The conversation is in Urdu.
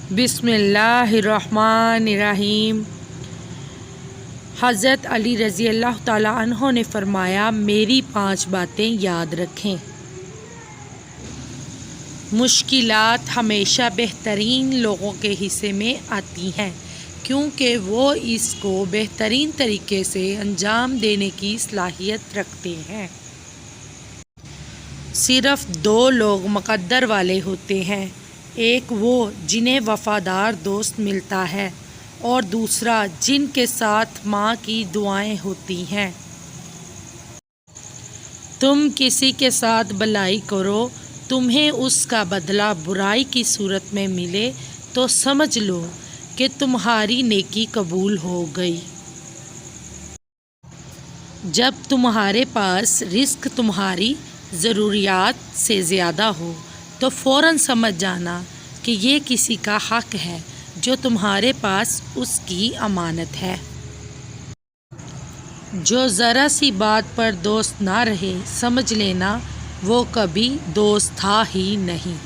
بسم اللہ الرحمن الرحیم۔ حضرت علی رضی اللہ تعالیٰ عنہ نے فرمایا، میری 5 باتیں یاد رکھیں۔ مشکلات ہمیشہ بہترین لوگوں کے حصے میں آتی ہیں، کیونکہ وہ اس کو بہترین طریقے سے انجام دینے کی صلاحیت رکھتے ہیں۔ صرف 2 لوگ مقدر والے ہوتے ہیں، ایک وہ جنہیں وفادار دوست ملتا ہے اور دوسرا جن کے ساتھ ماں کی دعائیں ہوتی ہیں۔ تم کسی کے ساتھ بھلائی کرو، تمہیں اس کا بدلہ برائی کی صورت میں ملے تو سمجھ لو کہ تمہاری نیکی قبول ہو گئی۔ جب تمہارے پاس رزق تمہاری ضروریات سے زیادہ ہو تو فوراً سمجھ جانا کہ یہ کسی کا حق ہے جو تمہارے پاس اس کی امانت ہے۔ جو ذرا سی بات پر دوست نہ رہے، سمجھ لینا وہ کبھی دوست تھا ہی نہیں۔